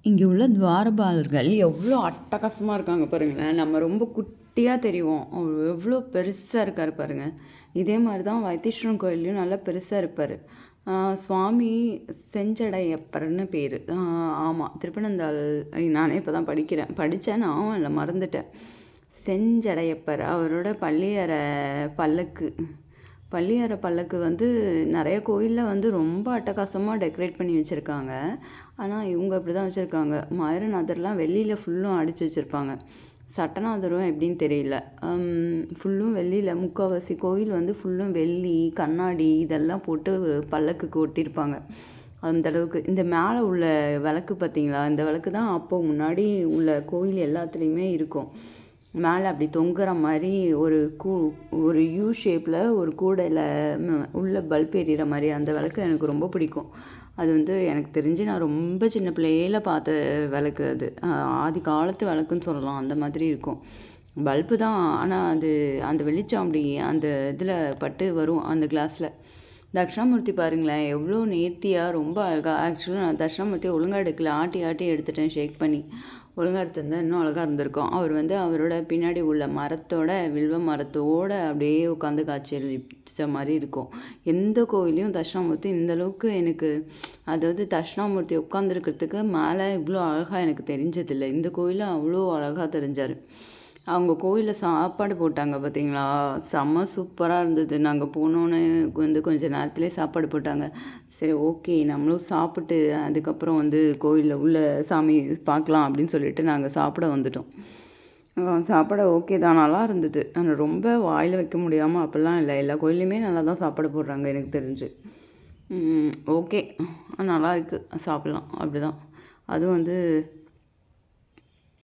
இங்கே உள்ள துவாரபாலர்கள் எவ்வளோ அட்டகாசமாக இருக்காங்க பாருங்களேன். நம்ம ரொம்ப குட்டியாக தெரியும், அவர் எவ்வளோ பெருசாக இருக்கார் பாருங்கள். இதே மாதிரி தான் வைத்தீஸ்வரன் கோயில்லையும் நல்லா பெருசாக இருப்பார். சுவாமி செஞ்சடையப்பர்னு பேர். ஆமாம், திருப்பனந்தாள். நானே இப்போ தான் படித்தேன், நான் இல்லை மறந்துட்டேன். செஞ்சடையப்பர் அவரோட பள்ளியறை பல்லக்கு வந்து நிறைய கோயிலில் வந்து ரொம்ப அட்டகாசமாக டெக்கரேட் பண்ணி வச்சுருக்காங்க. ஆனால் இவங்க அப்படி தான் வச்சுருக்காங்க. மயூரநாதர்லாம் வெள்ளியில் ஃபுல்லும் அடித்து வச்சுருப்பாங்க. சட்டநாதரும் எப்படின்னு தெரியல, ஃபுல்லும் வெள்ளியில். முக்கால்வாசி கோயில் வந்து ஃபுல்லும் வெள்ளி கண்ணாடி இதெல்லாம் போட்டு பல்லக்குக்கு ஒட்டியிருப்பாங்க. அந்தளவுக்கு இந்த மேலே உள்ள விளக்கு பார்த்திங்களா, இந்த விளக்கு தான் அப்போ முன்னாடி உள்ள கோயில் எல்லாத்துலேயுமே இருக்கும். மேலே அப்படி தொங்குற மாதிரி ஒரு யூ ஷேப்பில் ஒரு கூடையில் உள்ள பல்ப் எரியிற மாதிரி அந்த விளக்கு எனக்கு ரொம்ப பிடிக்கும். அது வந்து எனக்கு தெரிஞ்சு நான் ரொம்ப சின்ன பிள்ளையில பார்த்த விளக்கு அது. ஆதி காலத்து விளக்குன்னு சொல்லலாம். அந்த மாதிரி இருக்கும். பல்பு தான், ஆனால் அது அந்த வெளிச்சம் அப்படி அந்த இதில் பட்டு வரும் அந்த கிளாஸில். தட்சிணாமூர்த்தி பாருங்களேன், எவ்வளோ நேர்த்தியாக ரொம்ப அழகாக. ஆக்சுவலாக நான் தட்சிணாமூர்த்தி ஒழுங்காக எடுக்கல, ஆட்டி ஆட்டி எடுத்துட்டேன் ஷேக் பண்ணி. ஒழுங்காக எடுத்திருந்தா இன்னும் அழகாக இருந்திருக்கும். அவர் வந்து அவரோட பின்னாடி உள்ள வில்வ மரத்தோடு அப்படியே உட்காந்து காட்சி அளித்த மாதிரி இருக்கும். எந்த கோயிலையும் தட்சிணாமூர்த்தி இந்தளவுக்கு எனக்கு, அதாவது தட்சிணாமூர்த்தி உட்காந்துருக்கிறதுக்கு மேலே இவ்வளோ அழகாக எனக்கு தெரிஞ்சதில்லை. இந்த கோயிலும் அவ்வளோ அழகாக தெரிஞ்சார். அவங்க கோயிலில் சாப்பாடு போட்டாங்க பார்த்தீங்களா, செம்ம சூப்பராக இருந்தது. நாங்கள் போனோன்னு வந்து கொஞ்சம் நேரத்துலேயே சாப்பாடு போட்டாங்க. சரி, ஓகே, நம்மளும் சாப்பிட்டு அதுக்கப்புறம் வந்து கோயிலில் உள்ள சாமி பார்க்கலாம் அப்படின்னு சொல்லிட்டு நாங்கள் சாப்பிட வந்துட்டோம். சாப்பாடு ஓகே தான், நல்லா இருந்தது. ஆனால் ரொம்ப வாயில் வைக்க முடியாமல் அப்படிலாம் இல்லை. எல்லா கோயிலையுமே நல்லா தான் சாப்பாடு போடுறாங்க எனக்கு தெரிஞ்சு. ஓகே, நல்லா இருக்குது, சாப்பிட்லாம். அப்படி தான். அதுவும் வந்து